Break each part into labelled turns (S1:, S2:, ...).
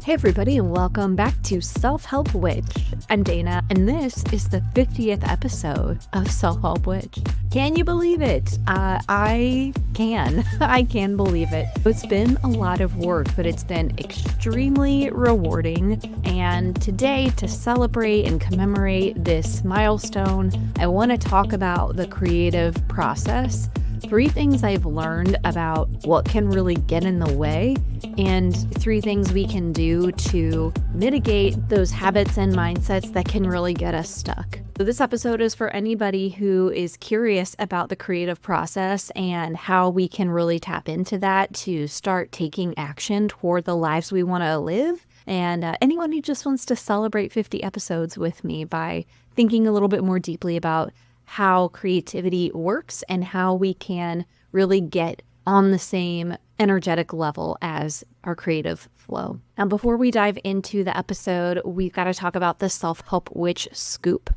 S1: Hey everybody, and welcome back to Self-Help Witch. I'm Dana, and this is the 50th episode of Self-Help Witch. Can you believe it? I can. I can believe it. It's been a lot of work, but it's been extremely rewarding. And today, to celebrate and commemorate this milestone, I want to talk about the creative process. 3 things I've learned about what can really get in the way, and 3 things we can do to mitigate those habits and mindsets that can really get us stuck. So this episode is for anybody who is curious about the creative process and how we can really tap into that to start taking action toward the lives we want to live. And anyone who just wants to celebrate 50 episodes with me by thinking a little bit more deeply about how creativity works and how we can really get on the same energetic level as our creative flow. Now, before we dive into the episode, we've got to talk about the Self-Help Witch Scoop.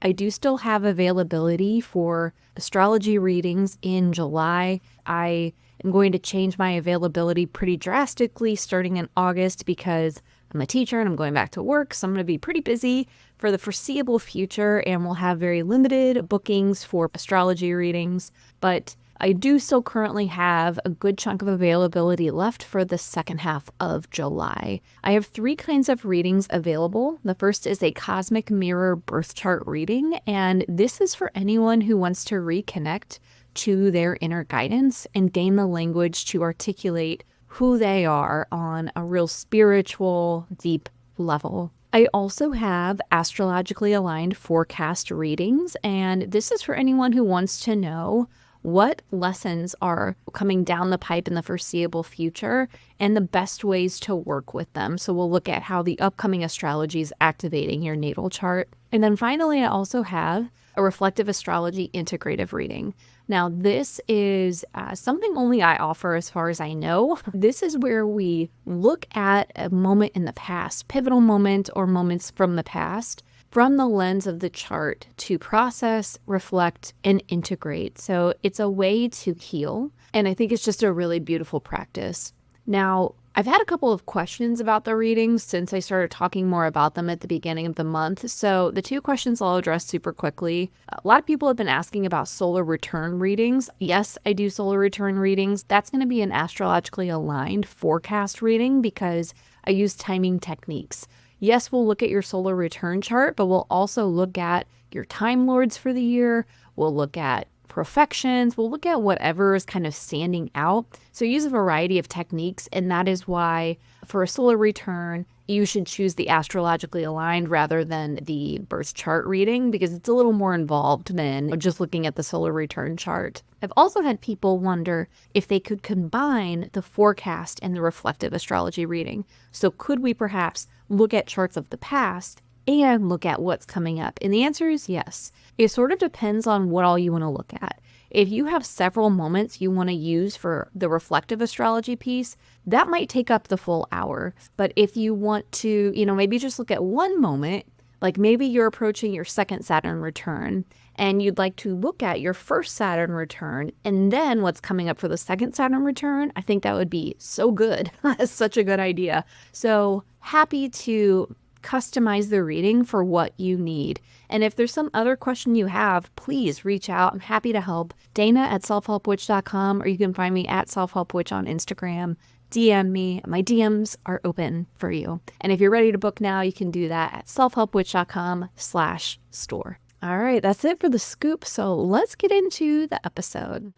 S1: I do still have availability for astrology readings in July. I am going to change my availability pretty drastically starting in August because I'm a teacher and I'm going back to work, so I'm going to be pretty busy for the foreseeable future, and we'll have very limited bookings for astrology readings. But I do still currently have a good chunk of availability left for the second half of July. I have 3 kinds of readings available. The first is a Cosmic Mirror birth chart reading, and this is for anyone who wants to reconnect to their inner guidance and gain the language to articulate who they are on a real spiritual, deep level. I also have astrologically aligned forecast readings, and this is for anyone who wants to know what lessons are coming down the pipe in the foreseeable future and the best ways to work with them. So we'll look at how the upcoming astrology is activating your natal chart. And then finally, I also have a reflective astrology integrative reading. Now, this is something only I offer as far as I know. This is where we look at a moment in the past, pivotal moment or moments from the past, from the lens of the chart to process, reflect, and integrate. So it's a way to heal, and I think it's just a really beautiful practice. Now, I've had a couple of questions about the readings since I started talking more about them at the beginning of the month. So the 2 questions I'll address super quickly. A lot of people have been asking about solar return readings. Yes, I do solar return readings. That's going to be an astrologically aligned forecast reading because I use timing techniques. Yes, we'll look at your solar return chart, but we'll also look at your time lords for the year. We'll look at profections. We'll look at whatever is kind of standing out. So use a variety of techniques, and that is why for a solar return, you should choose the astrologically aligned rather than the birth chart reading because it's a little more involved than just looking at the solar return chart. I've also had people wonder if they could combine the forecast and the reflective astrology reading. So could we perhaps look at charts of the past and look at what's coming up? And the answer is yes. It sort of depends on what all you want to look at. If you have several moments you want to use for the reflective astrology piece, that might take up the full hour. But if you want to, maybe just look at one moment, like maybe you're approaching your second Saturn return and you'd like to look at your first Saturn return and then what's coming up for the second Saturn return, I think that would be so good. That's such a good idea. So happy to customize the reading for what you need. And if there's some other question you have, please reach out. I'm happy to help. Dana@selfhelpwitch.com, or you can find me at selfhelpwitch on Instagram. DM me. My DMs are open for you. And if you're ready to book now, you can do that at selfhelpwitch.com/store. All right, that's it for the scoop. So let's get into the episode.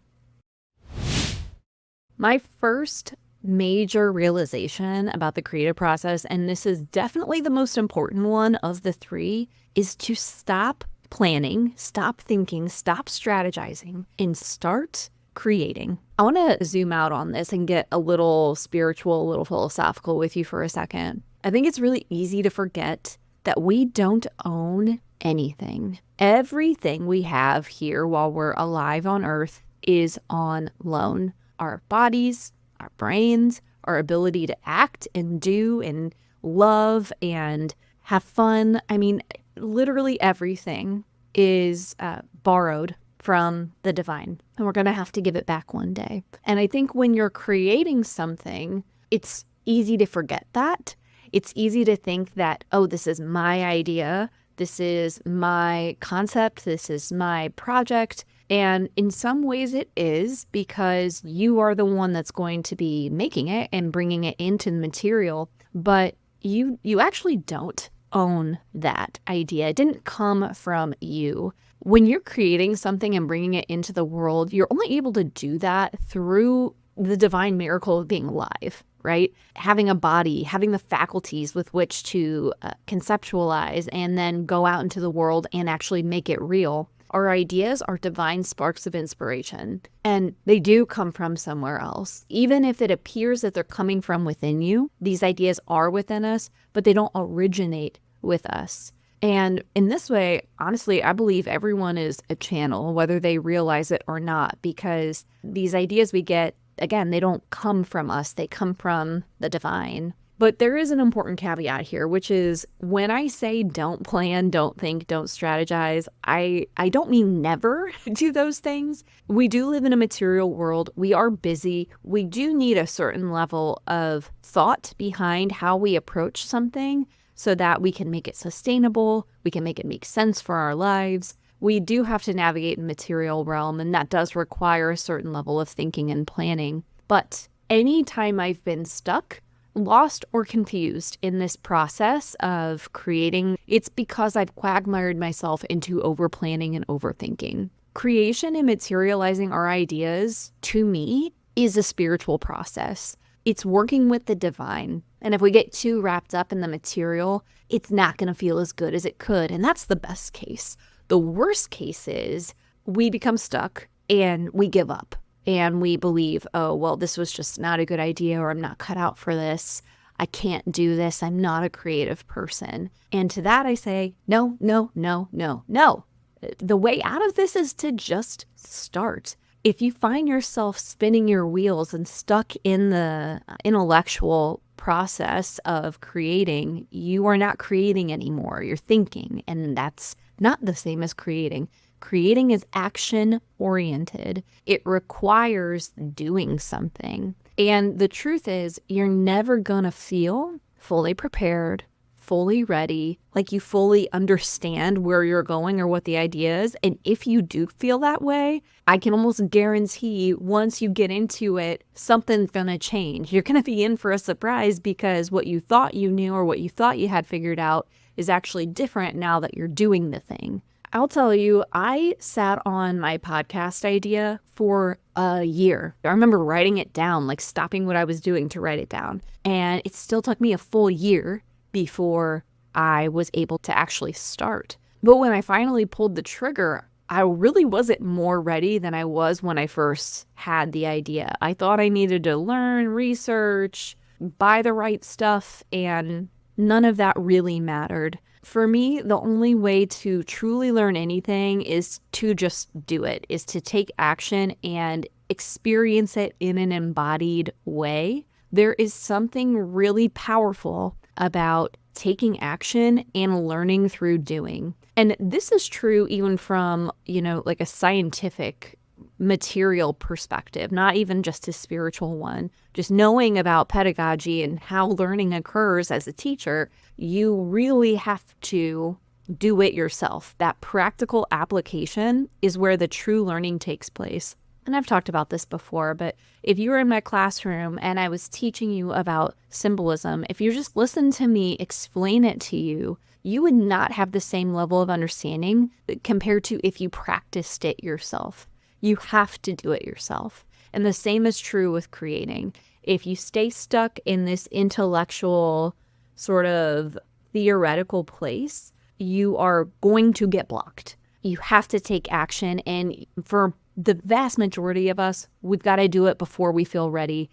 S1: My first major realization about the creative process, and this is definitely the most important one of the 3, is to stop planning, stop thinking, stop strategizing, and start creating. I want to zoom out on this and get a little spiritual, a little philosophical with you for a second. I think it's really easy to forget that we don't own anything. Everything we have here while we're alive on Earth is on loan. Our bodies, our brains, our ability to act and do and love and have fun. I mean, literally everything is borrowed from the divine, and we're going to have to give it back one day. And I think when you're creating something, it's easy to forget that. It's easy to think that, oh, this is my idea. This is my concept. This is my project. And in some ways it is, because you are the one that's going to be making it and bringing it into the material. But you actually don't own that idea. It didn't come from you. When you're creating something and bringing it into the world, you're only able to do that through the divine miracle of being alive, right? Having a body, having the faculties with which to conceptualize and then go out into the world and actually make it real. Our ideas are divine sparks of inspiration, and they do come from somewhere else. Even if it appears that they're coming from within you, these ideas are within us, but they don't originate with us. And in this way, honestly, I believe everyone is a channel, whether they realize it or not, because these ideas we get, again, they don't come from us. They come from the divine. But there is an important caveat here, which is when I say don't plan, don't think, don't strategize, I don't mean never do those things. We do live in a material world. We are busy. We do need a certain level of thought behind how we approach something so that we can make it sustainable. We can make it make sense for our lives. We do have to navigate the material realm, and that does require a certain level of thinking and planning. But anytime I've been stuck, lost, or confused in this process of creating, it's because I've quagmired myself into over-planning and overthinking. Creation and materializing our ideas, to me, is a spiritual process. It's working with the divine. And if we get too wrapped up in the material, it's not going to feel as good as it could. And that's the best case. The worst case is we become stuck and we give up. And we believe, oh, well, this was just not a good idea, or I'm not cut out for this. I can't do this. I'm not a creative person. And to that I say, no, no, no, no, no. The way out of this is to just start. If you find yourself spinning your wheels and stuck in the intellectual process of creating, you are not creating anymore. You're thinking, and that's not the same as creating. Creating is action-oriented. It requires doing something. And the truth is, you're never gonna feel fully prepared, fully ready, like you fully understand where you're going or what the idea is. And if you do feel that way, I can almost guarantee once you get into it, something's gonna change. You're gonna be in for a surprise, because what you thought you knew or what you thought you had figured out is actually different now that you're doing the thing. I'll tell you, I sat on my podcast idea for a year. I remember writing it down, like stopping what I was doing to write it down. And it still took me a full year before I was able to actually start. But when I finally pulled the trigger, I really wasn't more ready than I was when I first had the idea. I thought I needed to learn, research, buy the right stuff, and none of that really mattered. For me, the only way to truly learn anything is to just do it, is to take action and experience it in an embodied way. There is something really powerful about taking action and learning through doing. And this is true even from, like a scientific material perspective, not even just a spiritual one. Just knowing about pedagogy and how learning occurs as a teacher, you really have to do it yourself. That practical application is where the true learning takes place. And I've talked about this before, but if you were in my classroom and I was teaching you about symbolism, if you just listened to me explain it to you, you would not have the same level of understanding compared to if you practiced it yourself. You have to do it yourself. And the same is true with creating. If you stay stuck in this intellectual sort of theoretical place, you are going to get blocked. You have to take action. And for the vast majority of us, we've got to do it before we feel ready,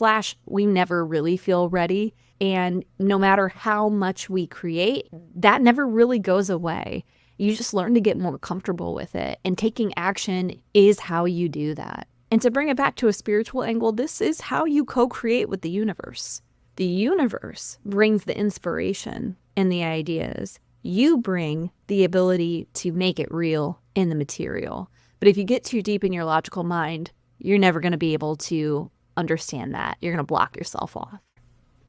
S1: / we never really feel ready. And no matter how much we create, that never really goes away. You just learn to get more comfortable with it. And taking action is how you do that. And to bring it back to a spiritual angle, this is how you co-create with the universe. The universe brings the inspiration and the ideas. You bring the ability to make it real in the material. But if you get too deep in your logical mind, you're never going to be able to understand that. You're going to block yourself off.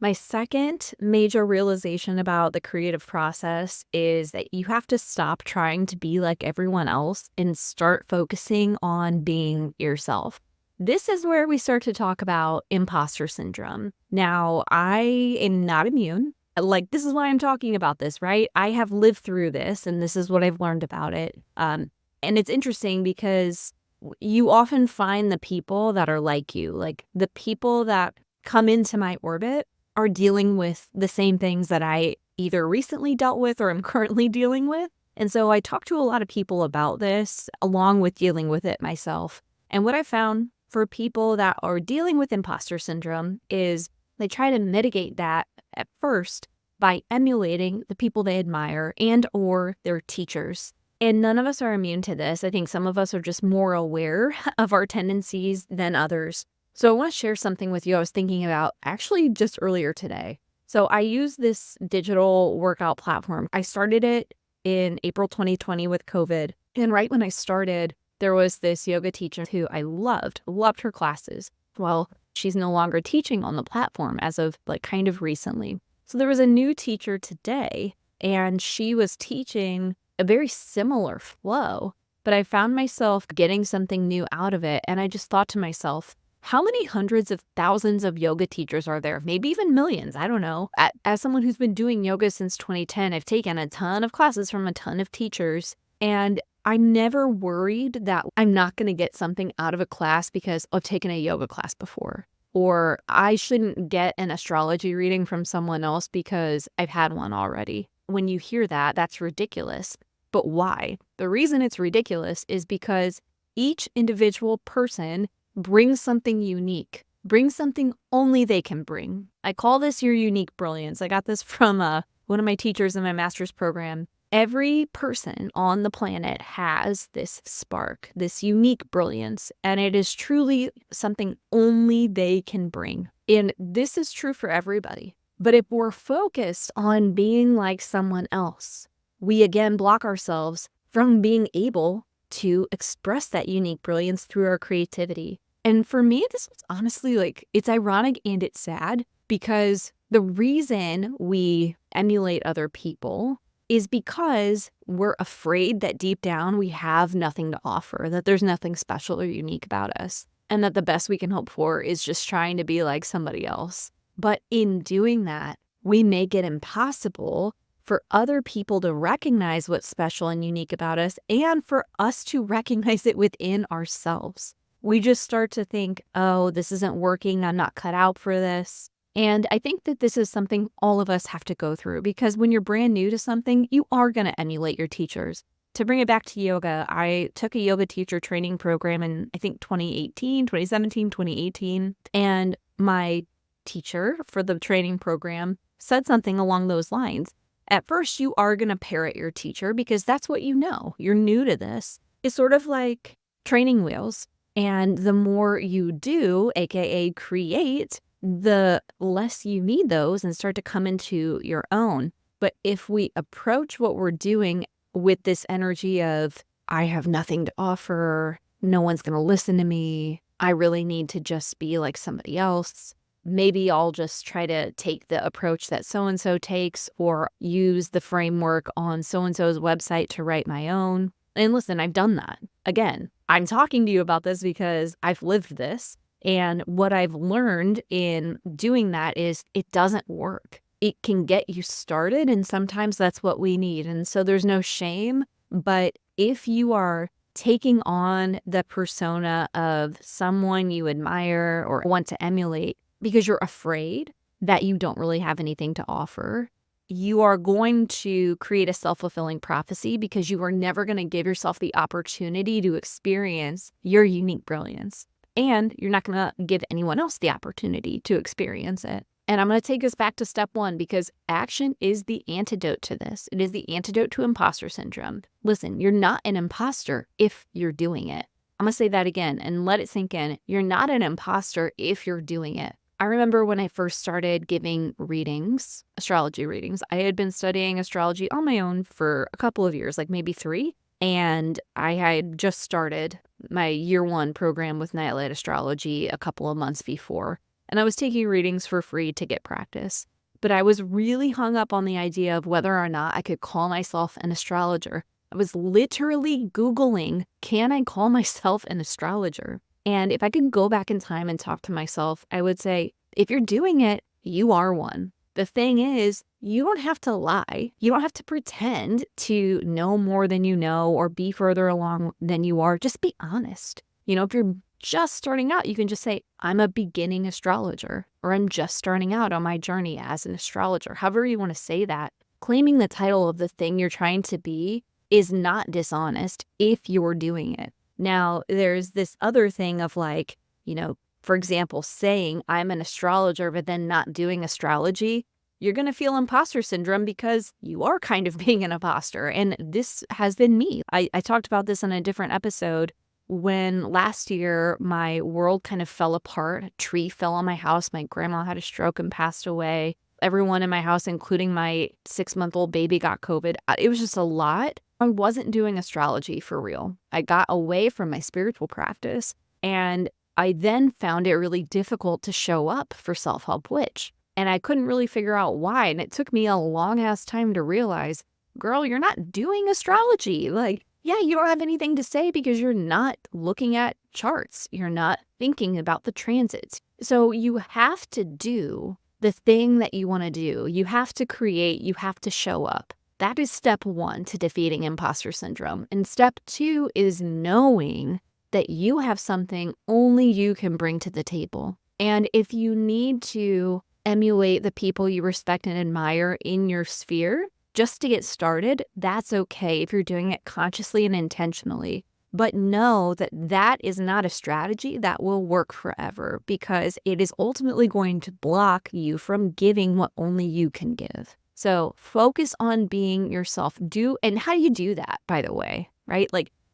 S1: My second major realization about the creative process is that you have to stop trying to be like everyone else and start focusing on being yourself. This is where we start to talk about imposter syndrome. Now, I am not immune. Like, this is why I'm talking about this, right? I have lived through this, and this is what I've learned about it. And it's interesting because you often find the people that are like you, like the people that come into my orbit are dealing with the same things that I either recently dealt with or am currently dealing with. And so I talk to a lot of people about this along with dealing with it myself. And what I found for people that are dealing with imposter syndrome is they try to mitigate that at first by emulating the people they admire and or their teachers. And none of us are immune to this. I think some of us are just more aware of our tendencies than others. So I want to share something with you I was thinking about actually just earlier today. So I use this digital workout platform. I started it in April 2020 with COVID. And right when I started, there was this yoga teacher who I loved her classes. Well, she's no longer teaching on the platform as of like kind of recently. So there was a new teacher today, and she was teaching a very similar flow, but I found myself getting something new out of it. And I just thought to myself, how many hundreds of thousands of yoga teachers are there? Maybe even millions. I don't know. As someone who's been doing yoga since 2010, I've taken a ton of classes from a ton of teachers, and I'm never worried that I'm not going to get something out of a class because I've taken a yoga class before. Or I shouldn't get an astrology reading from someone else because I've had one already. When you hear that, that's ridiculous. But why? The reason it's ridiculous is because each individual person brings something unique, brings something only they can bring. I call this your unique brilliance. I got this from one of my teachers in my master's program. Every person on the planet has this spark, this unique brilliance, and it is truly something only they can bring. And this is true for everybody. But if we're focused on being like someone else, we again block ourselves from being able to express that unique brilliance through our creativity. And for me, this was honestly like, it's ironic and it's sad because the reason we emulate other people is because we're afraid that deep down we have nothing to offer, that there's nothing special or unique about us, and that the best we can hope for is just trying to be like somebody else. But in doing that, we make it impossible for other people to recognize what's special and unique about us and for us to recognize it within ourselves. We just start to think, oh, this isn't working. I'm not cut out for this. And I think that this is something all of us have to go through because when you're brand new to something, you are going to emulate your teachers. To bring it back to yoga, I took a yoga teacher training program in, I think, 2017, 2018. And my teacher for the training program said something along those lines. At first, you are going to parrot your teacher because that's what you know. You're new to this. It's sort of like training wheels. And the more you do, AKA create, the less you need those and start to come into your own. But if we approach what we're doing with this energy of, I have nothing to offer, no one's going to listen to me, I really need to just be like somebody else. Maybe I'll just try to take the approach that so-and-so takes or use the framework on so-and-so's website to write my own. And listen, I've done that. Again, I'm talking to you about this because I've lived this. And what I've learned in doing that is it doesn't work. It can get you started, and sometimes that's what we need. And so there's no shame. But if you are taking on the persona of someone you admire or want to emulate because you're afraid that you don't really have anything to offer, you are going to create a self-fulfilling prophecy because you are never going to give yourself the opportunity to experience your unique brilliance. And you're not going to give anyone else the opportunity to experience it. And I'm going to take us back to step one because action is the antidote to this. It is the antidote to imposter syndrome. Listen, you're not an imposter if you're doing it. I'm going to say that again and let it sink in. You're not an imposter if you're doing it. I remember when I first started giving readings, astrology readings, I had been studying astrology on my own for a couple of years, like maybe 3. And I had just started my year 1 program with Nightlight Astrology a couple of months before. and I was taking readings for free to get practice. But I was really hung up on the idea of whether or not I could call myself an astrologer. I was literally Googling, can I call myself an astrologer? And if I could go back in time and talk to myself, I would say, if you're doing it, you are one. The thing is, you don't have to lie. You don't have to pretend to know more than you know or be further along than you are. Just be honest. If you're just starting out, you can just say, I'm a beginning astrologer, or I'm just starting out on my journey as an astrologer. However you want to say that, claiming the title of the thing you're trying to be is not dishonest if you're doing it. Now, there's this other thing of for example, saying I'm an astrologer, but then not doing astrology. You're going to feel imposter syndrome because you are kind of being an imposter. And this has been me. I talked about this in a different episode when last year my world kind of fell apart. A tree fell on my house. My grandma had a stroke and passed away. Everyone in my house, including my 6-month-old baby, got COVID. It was just a lot. I wasn't doing astrology for real. I got away from my spiritual practice, and I then found it really difficult to show up for Self-Help Witch. And I couldn't really figure out why. And it took me a long ass time to realize, girl, you're not doing astrology. Yeah, you don't have anything to say because you're not looking at charts. You're not thinking about the transits. So you have to do the thing that you want to do. You have to create, you have to show up. That is step 1 to defeating imposter syndrome. And step 2 is knowing that you have something only you can bring to the table. And if you need to emulate the people you respect and admire in your sphere just to get started, that's okay if you're doing it consciously and intentionally. But know that that is not a strategy that will work forever, because it is ultimately going to block you from giving what only you can give. So focus on being yourself. And how do you do that, by the way, right?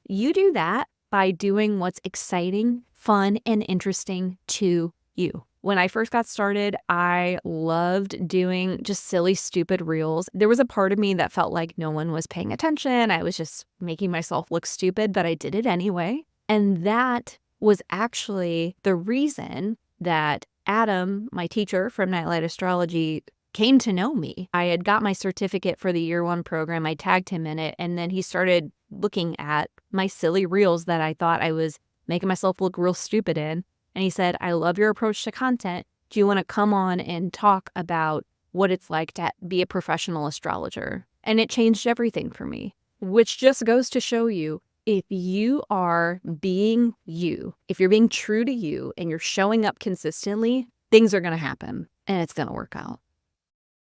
S1: You do that by doing what's exciting, fun, and interesting to you. When I first got started, I loved doing just silly, stupid reels. There was a part of me that felt like no one was paying attention. I was just making myself look stupid, but I did it anyway. And that was actually the reason that Adam, my teacher from Nightlight Astrology, came to know me. I had got my certificate for the year 1 program. I tagged him in it, and then he started looking at my silly reels that I thought I was making myself look real stupid in. And he said, I love your approach to content. Do you want to come on and talk about what it's like to be a professional astrologer? And it changed everything for me, which just goes to show you, if you are being you, if you're being true to you and you're showing up consistently, things are going to happen and it's going to work out.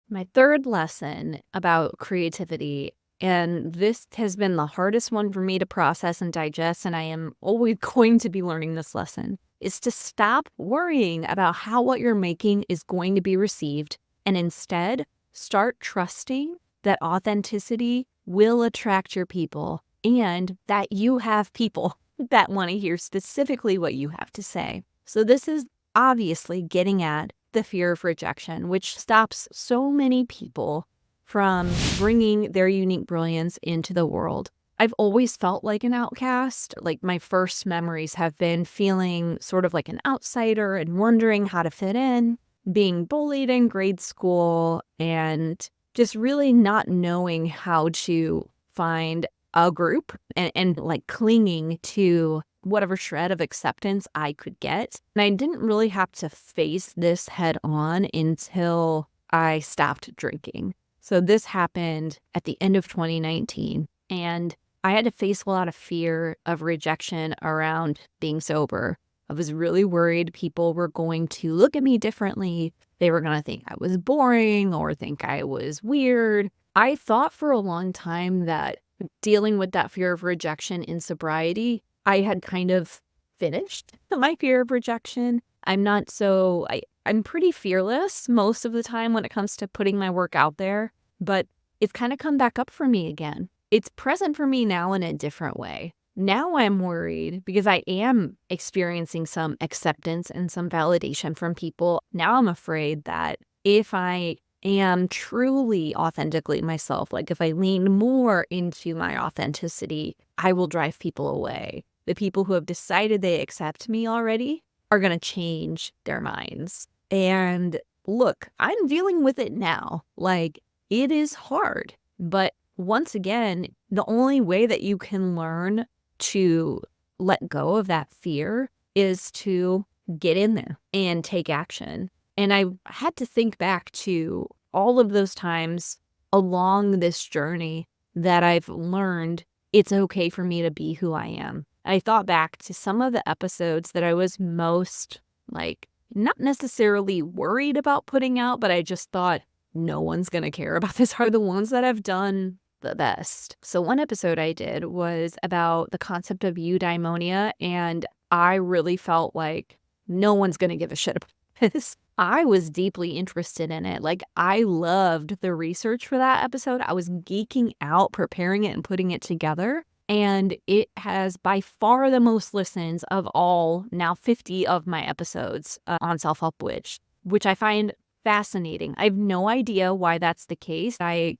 S1: My third lesson about creativity, and this has been the hardest one for me to process and digest, and I am always going to be learning this lesson, is to stop worrying about how what you're making is going to be received, and instead start trusting that authenticity will attract your people and that you have people that want to hear specifically what you have to say. So this is obviously getting at the fear of rejection, which stops so many people from bringing their unique brilliance into the world. I've always felt like an outcast. My first memories have been feeling sort of like an outsider and wondering how to fit in, being bullied in grade school, and just really not knowing how to find a group and clinging to whatever shred of acceptance I could get. And I didn't really have to face this head on until I stopped drinking. So this happened at the end of 2019, and I had to face a lot of fear of rejection around being sober. I was really worried people were going to look at me differently. They were going to think I was boring or think I was weird. I thought for a long time that dealing with that fear of rejection in sobriety, I had kind of finished my fear of rejection. I'm pretty fearless most of the time when it comes to putting my work out there, but it's kind of come back up for me again. It's present for me now in a different way. Now I'm worried because I am experiencing some acceptance and some validation from people. Now I'm afraid that if I am truly authentically myself, if I lean more into my authenticity, I will drive people away. The people who have decided they accept me already are going to change their minds. And look, I'm dealing with it now. Like, it is hard. But once again, the only way that you can learn to let go of that fear is to get in there and take action. And I had to think back to all of those times along this journey that I've learned it's okay for me to be who I am. I thought back to some of the episodes that I was most like, not necessarily worried about putting out, but I just thought no one's going to care about this are the ones that I've done the best. So one episode I did was about the concept of eudaimonia, and I really felt like no one's going to give a shit about this. I was deeply interested in it. Like, I loved the research for that episode. I was geeking out preparing it and putting it together. And it has by far the most listens of all, now 50 of my episodes on Self Help Witch, which I find fascinating. I have no idea why that's the case. I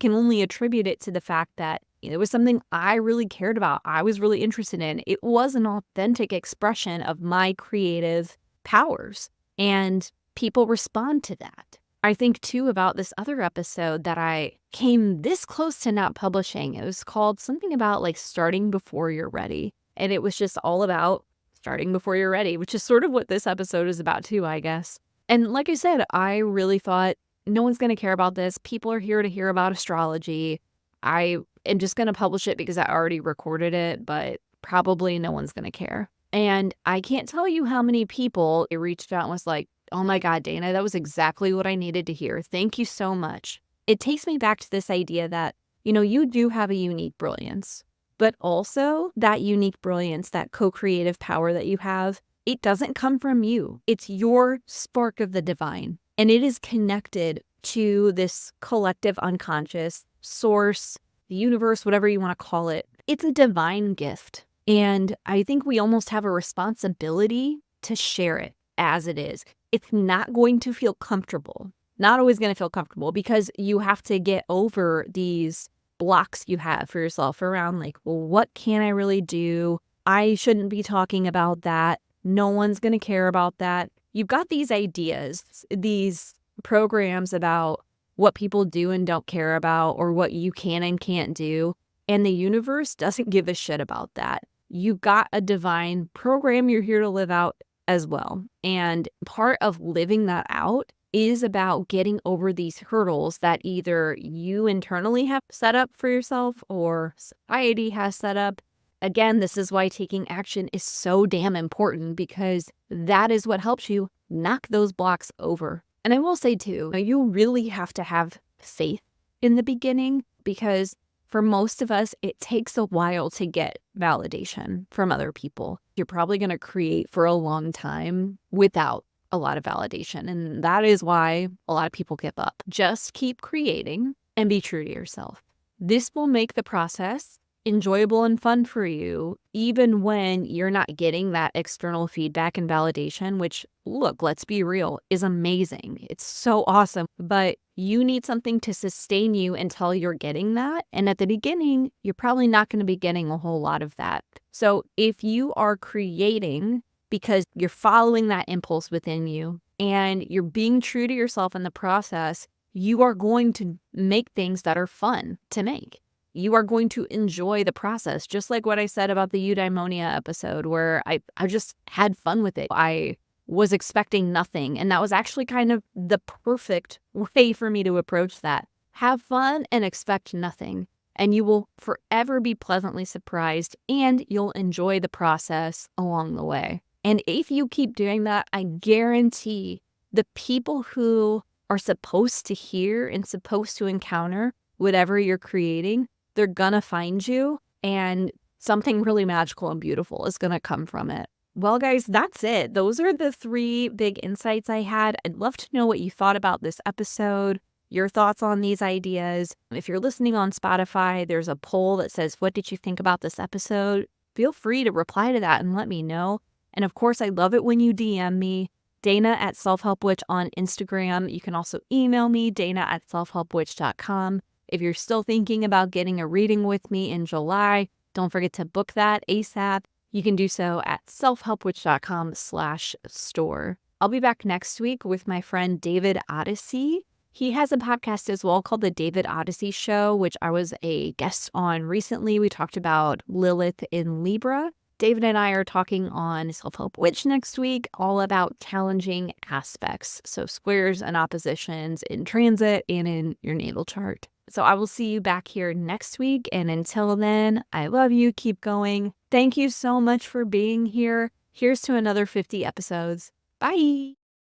S1: can only attribute it to the fact that it was something I really cared about. I was really interested in. It was an authentic expression of my creative powers, and people respond to that. I think, too, about this other episode that I came this close to not publishing. It was called something about like starting before you're ready. And it was just all about starting before you're ready, which is sort of what this episode is about, too, I guess. And like I said, I really thought no one's going to care about this. People are here to hear about astrology. I am just going to publish it because I already recorded it, but probably no one's going to care. And I can't tell you how many people reached out and was like, oh my God, Dana, that was exactly what I needed to hear. Thank you so much. It takes me back to this idea that, you do have a unique brilliance, but also that unique brilliance, that co-creative power that you have, it doesn't come from you. It's your spark of the divine, and it is connected to this collective unconscious source, the universe, whatever you want to call it. It's a divine gift. And I think we almost have a responsibility to share it as it is. It's not going to feel comfortable, not always going to feel comfortable, because you have to get over these blocks you have for yourself around like, well, what can I really do? I shouldn't be talking about that. No one's going to care about that. You've got these ideas, these programs about what people do and don't care about, or what you can and can't do. And the universe doesn't give a shit about that. You've got a divine program you're here to live out as well. And part of living that out is about getting over these hurdles that either you internally have set up for yourself or society has set up. Again, this is why taking action is so damn important, because that is what helps you knock those blocks over. And I will say too, you really have to have faith in the beginning, because for most of us, it takes a while to get validation from other people. You're probably going to create for a long time without a lot of validation. And that is why a lot of people give up. Just keep creating and be true to yourself. This will make the process enjoyable and fun for you, even when you're not getting that external feedback and validation, which, look, let's be real, is amazing. It's so awesome. But you need something to sustain you until you're getting that. And at the beginning, you're probably not going to be getting a whole lot of that. So if you are creating because you're following that impulse within you and you're being true to yourself in the process, you are going to make things that are fun to make. You are going to enjoy the process, just like what I said about the eudaimonia episode, where I just had fun with it. I was expecting nothing, and that was actually kind of the perfect way for me to approach that. Have fun and expect nothing, and you will forever be pleasantly surprised, and you'll enjoy the process along the way. And if you keep doing that, I guarantee the people who are supposed to hear and supposed to encounter whatever you're creating, they're gonna find you, and something really magical and beautiful is gonna come from it. Well, guys, that's it. Those are the 3 big insights I had. I'd love to know what you thought about this episode, your thoughts on these ideas. If you're listening on Spotify, there's a poll that says, what did you think about this episode? Feel free to reply to that and let me know. And of course, I love it when you DM me, Dana at selfhelpwitch on Instagram. You can also email me, Dana at selfhelpwitch.com. If you're still thinking about getting a reading with me in July, don't forget to book that ASAP. You can do so at selfhelpwitch.com/store. I'll be back next week with my friend David Odyssey. He has a podcast as well called The David Odyssey Show, which I was a guest on recently. We talked about Lilith in Libra. David and I are talking on Self-Help Witch next week, all about challenging aspects. So squares and oppositions in transit and in your natal chart. So I will see you back here next week. And until then, I love you. Keep going. Thank you so much for being here. Here's to another 50 episodes. Bye.